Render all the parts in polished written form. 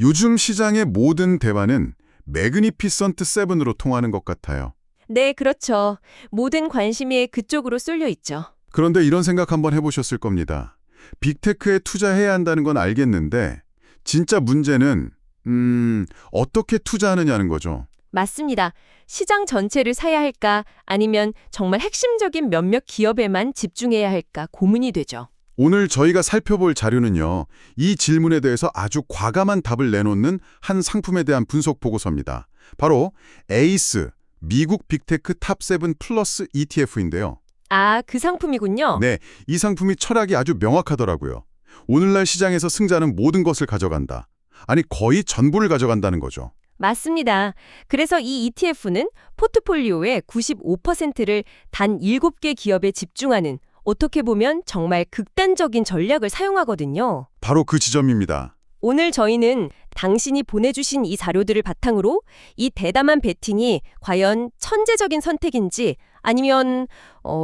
요즘 시장의 모든 대화는 매그니피선트 세븐으로 통하는 것 같아요. 네, 그렇죠. 모든 관심이 그쪽으로 쏠려 있죠. 그런데 이런 생각 한번 해보셨을 겁니다. 빅테크에 투자해야 한다는 건 알겠는데 진짜 문제는 어떻게 투자하느냐는 거죠. 맞습니다. 시장 전체를 사야 할까 아니면 정말 핵심적인 몇몇 기업에만 집중해야 할까 고민이 되죠. 오늘 저희가 살펴볼 자료는요. 이 질문에 대해서 아주 과감한 답을 내놓는 한 상품에 대한 분석 보고서입니다. 바로 에이스, 미국 빅테크 탑7 플러스 ETF인데요. 아, 그 상품이군요. 네, 이 상품이 철학이 아주 명확하더라고요. 오늘날 시장에서 승자는 모든 것을 가져간다. 아니, 거의 전부를 가져간다는 거죠. 맞습니다. 그래서 이 ETF는 포트폴리오의 95%를 단 7개 기업에 집중하는 어떻게 보면 정말 극단적인 전략을 사용하거든요. 바로 그 지점입니다. 오늘 저희는 당신이 보내주신 이 자료들을 바탕으로 이 대담한 베팅이 과연 천재적인 선택인지 아니면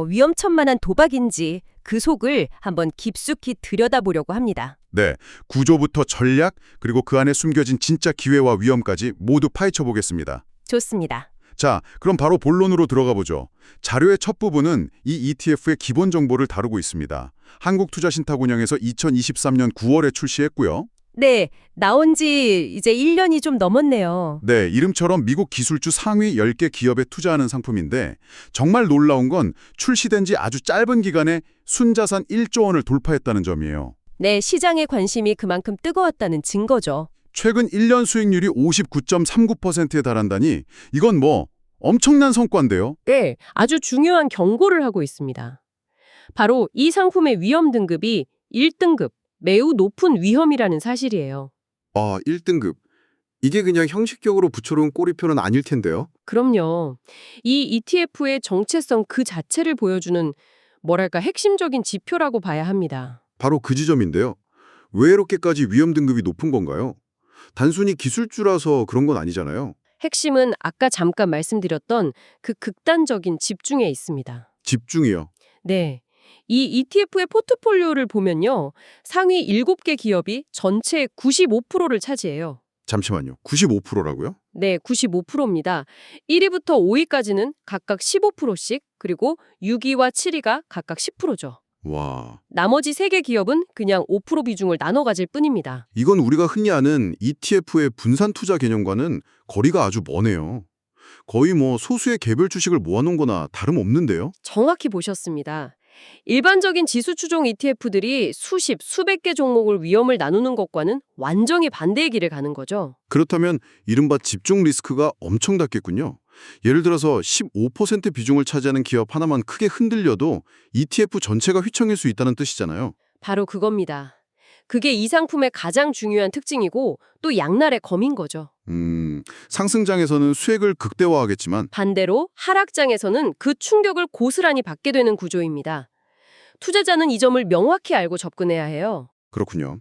위험천만한 도박인지 그 속을 한번 깊숙이 들여다보려고 합니다. 네, 구조부터 전략, 그리고 그 안에 숨겨진 진짜 기회와 위험까지 모두 파헤쳐 보겠습니다. 좋습니다. 자, 그럼 바로 본론으로 들어가 보죠. 자료의 첫 부분은 이 ETF의 기본 정보를 다루고 있습니다. 한국투자신탁운영에서 2023년 9월에 출시했고요. 네, 나온 지 이제 1년이 좀 넘었네요. 네, 이름처럼 미국 기술주 상위 10개 기업에 투자하는 상품인데 정말 놀라운 건 출시된 지 아주 짧은 기간에 순자산 1조 원을 돌파했다는 점이에요. 네, 시장의 관심이 그만큼 뜨거웠다는 증거죠. 최근 1년 수익률이 59.39%에 달한다니 이건 뭐 엄청난 성과인데요. 네, 아주 중요한 경고를 하고 있습니다. 바로 이 상품의 위험 등급이 1등급, 매우 높은 위험이라는 사실이에요. 아, 1등급. 이게 그냥 형식적으로 붙여놓은 꼬리표는 아닐 텐데요. 그럼요. 이 ETF의 정체성 그 자체를 보여주는 뭐랄까 핵심적인 지표라고 봐야 합니다. 바로 그 지점인데요. 왜 이렇게까지 위험 등급이 높은 건가요? 단순히 기술주라서 그런 건 아니잖아요. 핵심은 아까 잠깐 말씀드렸던 그 극단적인 집중에 있습니다. 집중이요. 네. 이 ETF의 포트폴리오를 보면요. 상위 7개 기업이 전체의 95%를 차지해요. 잠시만요. 95%라고요? 네, 95%입니다. 1위부터 5위까지는 각각 15%씩, 그리고 6위와 7위가 각각 10%죠. 와, 나머지 3개 기업은 그냥 5% 비중을 나눠 가질 뿐입니다. 이건 우리가 흔히 아는 ETF의 분산 투자 개념과는 거리가 아주 머네요. 거의 뭐 소수의 개별 주식을 모아놓은 거나 다름없는데요. 정확히 보셨습니다. 일반적인 지수 추종 ETF들이 수십, 수백 개 종목을 위험을 나누는 것과는 완전히 반대의 길을 가는 거죠. 그렇다면 이른바 집중 리스크가 엄청 낮겠군요. 예를 들어서 15% 비중을 차지하는 기업 하나만 크게 흔들려도 ETF 전체가 휘청일 수 있다는 뜻이잖아요. 바로 그겁니다. 그게 이 상품의 가장 중요한 특징이고 또 양날의 검인 거죠. 상승장에서는 수익을 극대화하겠지만 반대로 하락장에서는 그 충격을 고스란히 받게 되는 구조입니다. 투자자는 이 점을 명확히 알고 접근해야 해요. 그렇군요.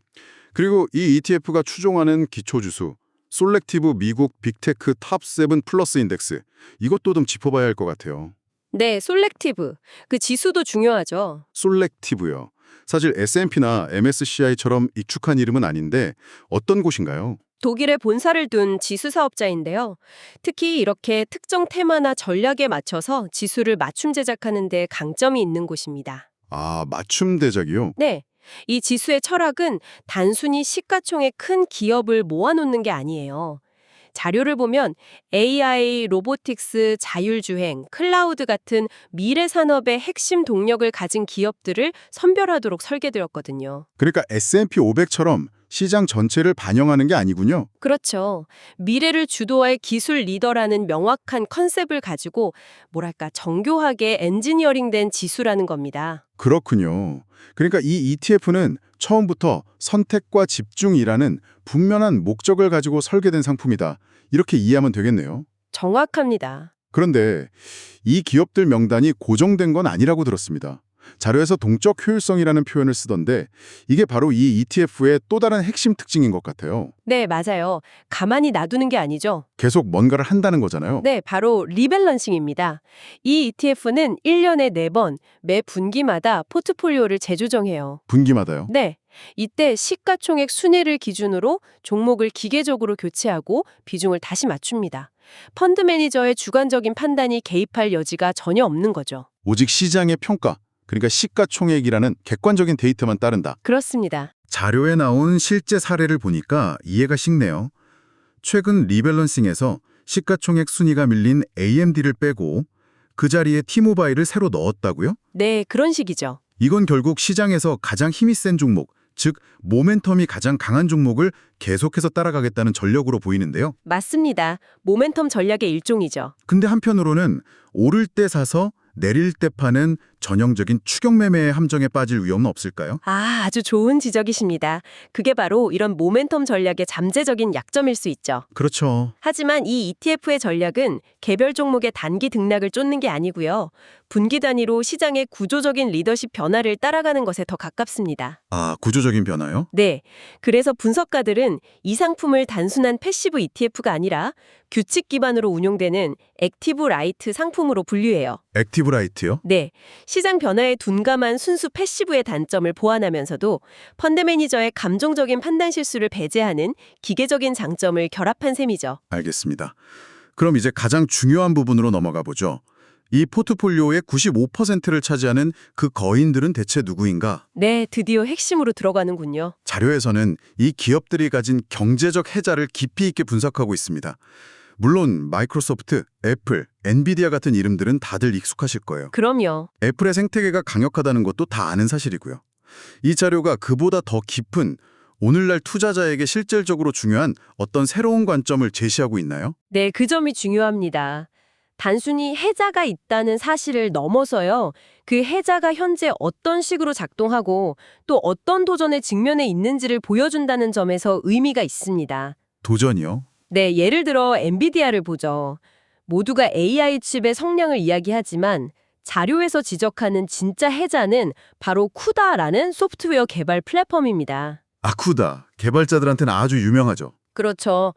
그리고 이 ETF가 추종하는 기초지수, 솔렉티브 미국 빅테크 탑7 플러스 인덱스, 이것도 좀 짚어봐야 할 것 같아요. 네, 솔렉티브. 그 지수도 중요하죠. 솔렉티브요. 사실 S&P나 MSCI처럼 익숙한 이름은 아닌데 어떤 곳인가요? 독일에 본사를 둔 지수 사업자인데요. 특히 이렇게 특정 테마나 전략에 맞춰서 지수를 맞춤 제작하는 데 강점이 있는 곳입니다. 아, 맞춤 대작이요? 네. 이 지수의 철학은 단순히 시가총액 큰 기업을 모아놓는 게 아니에요. 자료를 보면 AI, 로보틱스, 자율주행, 클라우드 같은 미래 산업의 핵심 동력을 가진 기업들을 선별하도록 설계되었거든요. 그러니까 S&P 500처럼 시장 전체를 반영하는 게 아니군요. 그렇죠. 미래를 주도할 기술 리더라는 명확한 컨셉을 가지고 뭐랄까 정교하게 엔지니어링된 지수라는 겁니다. 그렇군요. 그러니까 이 ETF는 처음부터 선택과 집중이라는 분명한 목적을 가지고 설계된 상품이다. 이렇게 이해하면 되겠네요. 정확합니다. 그런데 이 기업들 명단이 고정된 건 아니라고 들었습니다. 자료에서 동적 효율성이라는 표현을 쓰던데 이게 바로 이 ETF의 또 다른 핵심 특징인 것 같아요. 네, 맞아요. 가만히 놔두는 게 아니죠. 계속 뭔가를 한다는 거잖아요. 네, 바로 리밸런싱입니다. 이 ETF는 1년에 4번 매 분기마다 포트폴리오를 재조정해요. 분기마다요. 네, 이때 시가총액 순위를 기준으로 종목을 기계적으로 교체하고 비중을 다시 맞춥니다. 펀드 매니저의 주관적인 판단이 개입할 여지가 전혀 없는 거죠. 오직 시장의 평가, 그러니까 시가총액이라는 객관적인 데이터만 따른다. 그렇습니다. 자료에 나온 실제 사례를 보니까 이해가 쉽네요. 최근 리밸런싱에서 시가총액 순위가 밀린 AMD를 빼고 그 자리에 T모바일을 새로 넣었다고요? 네, 그런 식이죠. 이건 결국 시장에서 가장 힘이 센 종목, 즉 모멘텀이 가장 강한 종목을 계속해서 따라가겠다는 전략으로 보이는데요. 맞습니다. 모멘텀 전략의 일종이죠. 근데 한편으로는 오를 때 사서 내릴 때 파는 전형적인 추격 매매의 함정에 빠질 위험은 없을까요? 아주 좋은 지적이십니다. 그게 바로 이런 모멘텀 전략의 잠재적인 약점일 수 있죠. 그렇죠. 하지만 이 ETF의 전략은 개별 종목의 단기 등락을 쫓는 게 아니고요. 분기 단위로 시장의 구조적인 리더십 변화를 따라가는 것에 더 가깝습니다. 아, 구조적인 변화요? 네. 그래서 분석가들은 이 상품을 단순한 패시브 ETF가 아니라 규칙 기반으로 운용되는 액티브 라이트 상품으로 분류해요. 액티브 라이트요? 네. 시장 변화에 둔감한 순수 패시브의 단점을 보완하면서도 펀드 매니저의 감정적인 판단 실수를 배제하는 기계적인 장점을 결합한 셈이죠. 알겠습니다. 그럼 이제 가장 중요한 부분으로 넘어가 보죠. 이 포트폴리오의 95%를 차지하는 그 거인들은 대체 누구인가? 네, 드디어 핵심으로 들어가는군요. 자료에서는 이 기업들이 가진 경제적 해자를 깊이 있게 분석하고 있습니다. 물론 마이크로소프트, 애플, 엔비디아 같은 이름들은 다들 익숙하실 거예요. 그럼요. 애플의 생태계가 강력하다는 것도 다 아는 사실이고요. 이 자료가 그보다 더 깊은 오늘날 투자자에게 실질적으로 중요한 어떤 새로운 관점을 제시하고 있나요? 네, 그 점이 중요합니다. 단순히 해자가 있다는 사실을 넘어서요. 그 해자가 현재 어떤 식으로 작동하고 또 어떤 도전에 직면해 있는지를 보여준다는 점에서 의미가 있습니다. 도전이요? 네, 예를 들어 엔비디아를 보죠. 모두가 AI 칩의 성량을 이야기하지만 자료에서 지적하는 진짜 해자는 바로 쿠다라는 소프트웨어 개발 플랫폼입니다. 아쿠다. 개발자들한테는 아주 유명하죠. 그렇죠.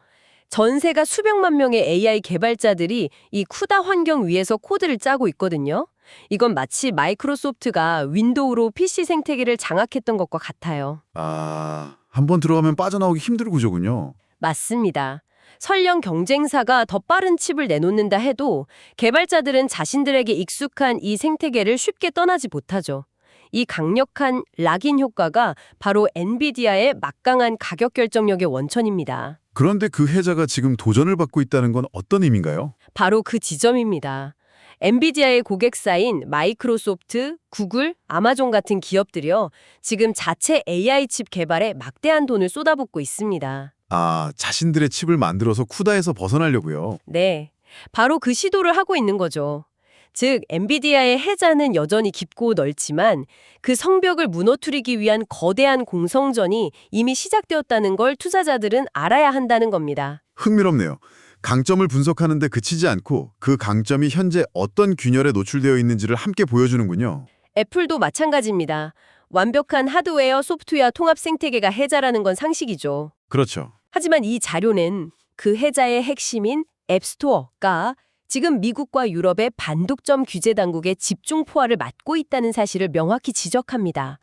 전세가 수백만 명의 AI 개발자들이 이 쿠다 환경 위에서 코드를 짜고 있거든요. 이건 마치 마이크로소프트가 윈도우로 PC 생태계를 장악했던 것과 같아요. 아, 한번 들어가면 빠져나오기 힘든 구조군요. 맞습니다. 설령 경쟁사가 더 빠른 칩을 내놓는다 해도 개발자들은 자신들에게 익숙한 이 생태계를 쉽게 떠나지 못하죠. 이 강력한 락인 효과가 바로 엔비디아의 막강한 가격 결정력의 원천입니다. 그런데 그 해자가 지금 도전을 받고 있다는 건 어떤 의미인가요? 바로 그 지점입니다. 엔비디아의 고객사인 마이크로소프트, 구글, 아마존 같은 기업들이요. 지금 자체 AI 칩 개발에 막대한 돈을 쏟아붓고 있습니다. 아, 자신들의 칩을 만들어서 쿠다에서 벗어나려고요. 네, 바로 그 시도를 하고 있는 거죠. 즉, 엔비디아의 해자는 여전히 깊고 넓지만 그 성벽을 무너뜨리기 위한 거대한 공성전이 이미 시작되었다는 걸 투자자들은 알아야 한다는 겁니다. 흥미롭네요. 강점을 분석하는데 그치지 않고 그 강점이 현재 어떤 균열에 노출되어 있는지를 함께 보여주는군요. 애플도 마찬가지입니다. 완벽한 하드웨어, 소프트웨어 통합 생태계가 해자라는 건 상식이죠. 그렇죠. 하지만 이 자료는 그 해자의 핵심인 앱스토어가 지금 미국과 유럽의 반독점 규제 당국의 집중 포화를 맞고 있다는 사실을 명확히 지적합니다.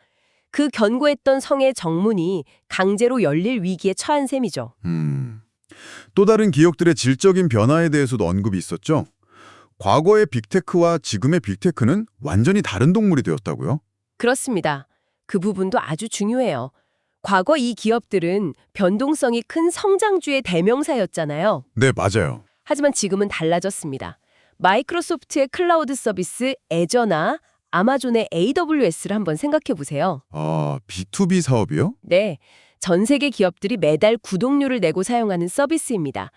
그 견고했던 성의 정문이 강제로 열릴 위기에 처한 셈이죠. 또 다른 기업들의 질적인 변화에 대해서도 언급이 있었죠. 과거의 빅테크와 지금의 빅테크는 완전히 다른 동물이 되었다고요? 그렇습니다. 그 부분도 아주 중요해요. 과거 이 기업들은 변동성이 큰 성장주의 대명사였잖아요. 네, 맞아요. 하지만 지금은 달라졌습니다. 마이크로소프트의 클라우드 서비스 애저나 아마존의 AWS를 한번 생각해 보세요. 아, B2B 사업이요? 네, 전 세계 기업들이 매달 구독료를 내고 사용하는 서비스입니다.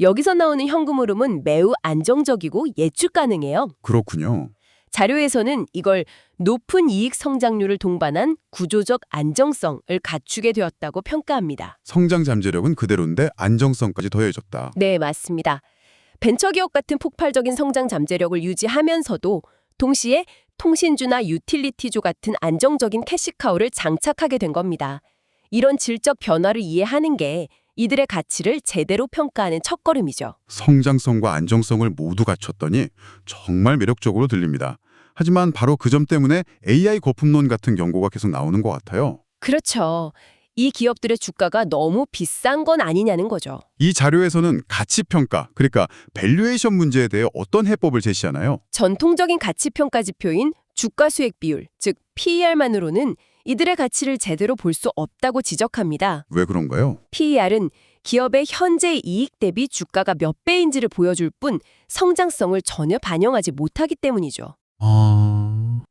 여기서 나오는 현금 흐름은 매우 안정적이고 예측 가능해요. 그렇군요. 자료에서는 이걸 높은 이익 성장률을 동반한 구조적 안정성을 갖추게 되었다고 평가합니다. 성장 잠재력은 그대로인데 안정성까지 더해졌다. 네, 맞습니다. 벤처기업 같은 폭발적인 성장 잠재력을 유지하면서도 동시에 통신주나 유틸리티주 같은 안정적인 캐시카우를 장착하게 된 겁니다. 이런 질적 변화를 이해하는 게 이들의 가치를 제대로 평가하는 첫걸음이죠. 성장성과 안정성을 모두 갖췄더니 정말 매력적으로 들립니다. 하지만 바로 그 점 때문에 AI 거품론 같은 경고가 계속 나오는 것 같아요. 그렇죠. 이 기업들의 주가가 너무 비싼 건 아니냐는 거죠. 이 자료에서는 가치평가, 그러니까 밸류에이션 문제에 대해 어떤 해법을 제시하나요? 전통적인 가치평가 지표인 주가수익 비율, 즉 PER만으로는 이들의 가치를 제대로 볼 수 없다고 지적합니다. 왜 그런가요? PER은 기업의 현재 이익 대비 주가가 몇 배인지를 보여줄 뿐 성장성을 전혀 반영하지 못하기 때문이죠.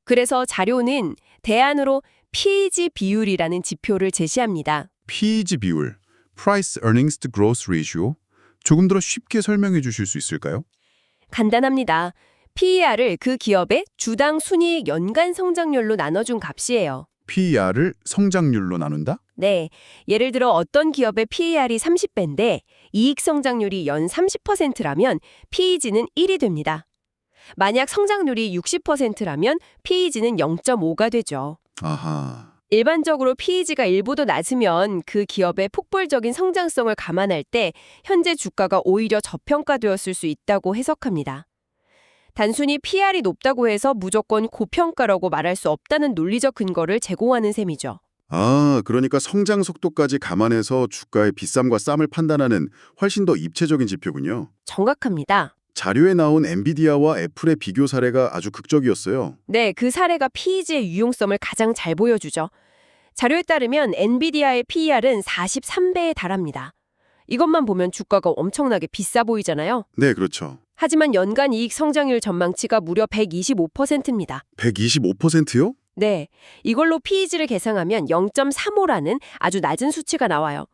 그래서 자료는 대안으로 PEG 비율이라는 지표를 제시합니다. PEG 비율, Price Earnings to Growth Ratio, 조금 더 쉽게 설명해 주실 수 있을까요? 간단합니다. PER을 그 기업의 주당 순이익 연간 성장률로 나눠준 값이에요. PER을 성장률로 나눈다? 네, 예를 들어 어떤 기업의 PER이 30배인데 이익 성장률이 연 30%라면 PEG는 1이 됩니다. 만약 성장률이 60%라면 PEG는 0.5가 되죠. 아하. 일반적으로 PEG가 1보다 낮으면 그 기업의 폭발적인 성장성을 감안할 때 현재 주가가 오히려 저평가되었을 수 있다고 해석합니다. 단순히 PR이 높다고 해서 무조건 고평가라고 말할 수 없다는 논리적 근거를 제공하는 셈이죠. 그러니까 성장 속도까지 감안해서 주가의 비쌈과 쌈을 판단하는 훨씬 더 입체적인 지표군요. 정확합니다. 자료에 나온 엔비디아와 애플의 비교 사례가 아주 극적이었어요. 네, 그 사례가 PEG의 유용성을 가장 잘 보여주죠. 자료에 따르면 엔비디아의 PER은 43배에 달합니다. 이것만 보면 주가가 엄청나게 비싸 보이잖아요. 네, 그렇죠. 하지만 연간 이익 성장률 전망치가 무려 125%입니다. 125%요? 네, 이걸로 PEG를 계산하면 0.35라는 아주 낮은 수치가 나와요.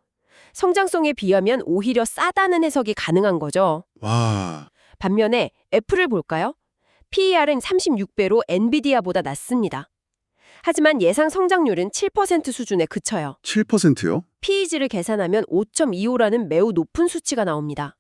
성장성에 비하면 오히려 싸다는 해석이 가능한 거죠. 와, 반면에 애플을 볼까요? PER은 36배로 엔비디아보다 낮습니다. 하지만 예상 성장률은 7% 수준에 그쳐요. 7%요? PEG를 계산하면 5.25라는 매우 높은 수치가 나옵니다.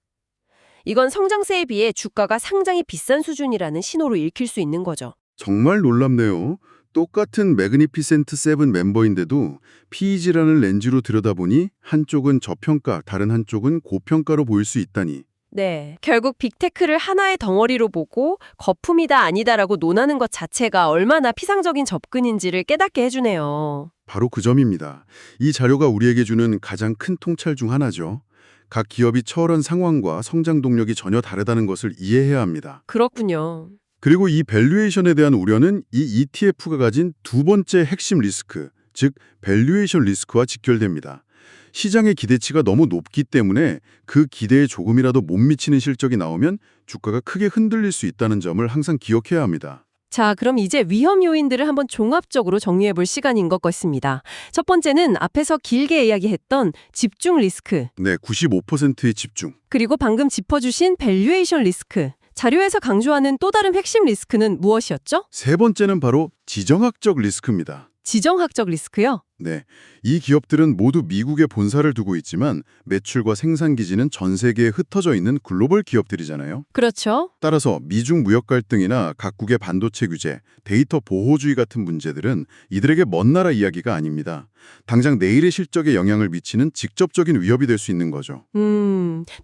이건 성장세에 비해 주가가 상당히 비싼 수준이라는 신호로 읽힐 수 있는 거죠. 정말 놀랍네요. 똑같은 매그니피센트 세븐 멤버인데도 PEG라는 렌즈로 들여다보니 한쪽은 저평가, 다른 한쪽은 고평가로 보일 수 있다니. 네, 결국 빅테크를 하나의 덩어리로 보고 거품이다 아니다라고 논하는 것 자체가 얼마나 피상적인 접근인지를 깨닫게 해주네요. 바로 그 점입니다. 이 자료가 우리에게 주는 가장 큰 통찰 중 하나죠. 각 기업이 처한 상황과 성장 동력이 전혀 다르다는 것을 이해해야 합니다. 그렇군요. 그리고 이 밸류에이션에 대한 우려는 이 ETF가 가진 두 번째 핵심 리스크, 즉 밸류에이션 리스크와 직결됩니다. 시장의 기대치가 너무 높기 때문에 그 기대에 조금이라도 못 미치는 실적이 나오면 주가가 크게 흔들릴 수 있다는 점을 항상 기억해야 합니다. 자, 그럼 이제 위험 요인들을 한번 종합적으로 정리해 볼 시간인 것 같습니다. 첫 번째는 앞에서 길게 이야기했던 집중 리스크, 네, 95%의 집중. 그리고 방금 짚어주신 밸류에이션 리스크. 자료에서 강조하는 또 다른 핵심 리스크는 무엇이었죠? 세 번째는 바로 지정학적 리스크입니다. 지정학적 리스크요? 네, 이 기업들은 모두 미국에 본사를 두고 있지만 매출과 생산 기지는 전 세계에 흩어져 있는 글로벌 기업들이잖아요. 그렇죠. 따라서 미중 무역 갈등이나 각국의 반도체 규제, 데이터 보호주의 같은 문제들은 이들에게 먼 나라 이야기가 아닙니다. 당장 내일의 실적에 영향을 미치는 직접적인 위협이 될 수 있는 거죠.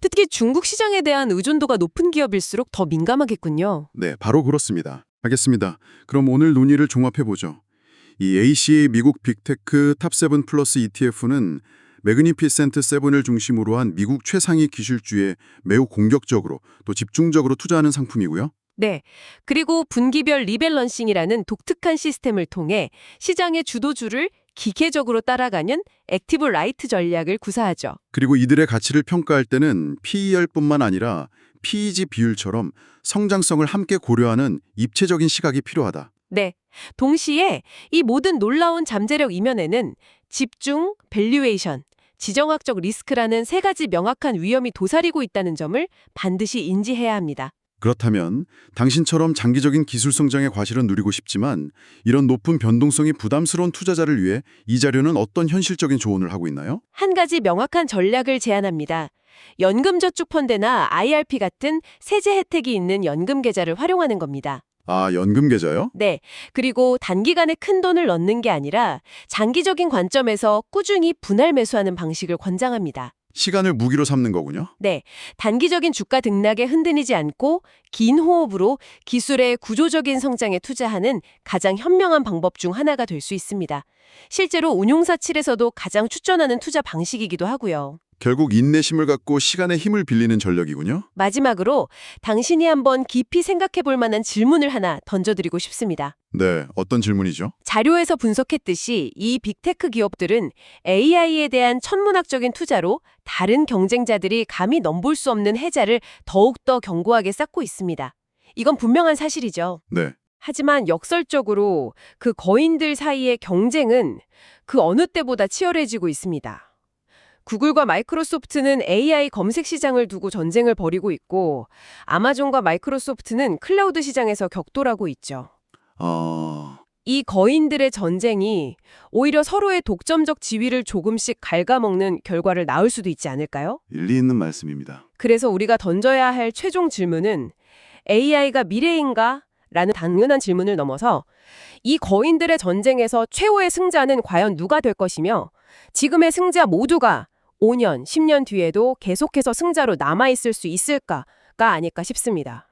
특히 중국 시장에 대한 의존도가 높은 기업일수록 더 민감하겠군요. 네, 바로 그렇습니다. 알겠습니다. 그럼 오늘 논의를 종합해보죠. 이 ACA 미국 빅테크 탑7 플러스 ETF는 매그니피센트 세븐을 중심으로 한 미국 최상위 기술주에 매우 공격적으로 또 집중적으로 투자하는 상품이고요. 네. 그리고 분기별 리밸런싱이라는 독특한 시스템을 통해 시장의 주도주를 기계적으로 따라가는 액티브 라이트 전략을 구사하죠. 그리고 이들의 가치를 평가할 때는 PER뿐만 아니라 PEG 비율처럼 성장성을 함께 고려하는 입체적인 시각이 필요하다. 네. 동시에 이 모든 놀라운 잠재력 이면에는 집중, 밸류에이션, 지정학적 리스크라는 세 가지 명확한 위험이 도사리고 있다는 점을 반드시 인지해야 합니다. 그렇다면 당신처럼 장기적인 기술 성장의 과실은 누리고 싶지만 이런 높은 변동성이 부담스러운 투자자를 위해 이 자료는 어떤 현실적인 조언을 하고 있나요? 한 가지 명확한 전략을 제안합니다. 연금저축펀드나 IRP 같은 세제 혜택이 있는 연금 계좌를 활용하는 겁니다. 아, 연금 계좌요? 네. 그리고 단기간에 큰 돈을 넣는 게 아니라 장기적인 관점에서 꾸준히 분할 매수하는 방식을 권장합니다. 시간을 무기로 삼는 거군요. 네, 단기적인 주가 등락에 흔들리지 않고 긴 호흡으로 기술의 구조적인 성장에 투자하는 가장 현명한 방법 중 하나가 될 수 있습니다. 실제로 운용사칠에서도 가장 추천하는 투자 방식이기도 하고요. 결국 인내심을 갖고 시간의 힘을 빌리는 전략이군요. 마지막으로 당신이 한번 깊이 생각해 볼 만한 질문을 하나 던져드리고 싶습니다. 네, 어떤 질문이죠? 자료에서 분석했듯이 이 빅테크 기업들은 AI에 대한 천문학적인 투자로 다른 경쟁자들이 감히 넘볼 수 없는 해자를 더욱더 견고하게 쌓고 있습니다. 이건 분명한 사실이죠. 네. 하지만 역설적으로 그 거인들 사이의 경쟁은 그 어느 때보다 치열해지고 있습니다. 구글과 마이크로소프트는 AI 검색 시장을 두고 전쟁을 벌이고 있고 아마존과 마이크로소프트는 클라우드 시장에서 격돌하고 있죠. 이 거인들의 전쟁이 오히려 서로의 독점적 지위를 조금씩 갉아먹는 결과를 낳을 수도 있지 않을까요? 일리 있는 말씀입니다. 그래서 우리가 던져야 할 최종 질문은 AI가 미래인가? 라는 당연한 질문을 넘어서 이 거인들의 전쟁에서 최후의 승자는 과연 누가 될 것이며 지금의 승자 모두가 5년, 10년 뒤에도 계속해서 승자로 남아있을 수 있을까가 아닐까 싶습니다.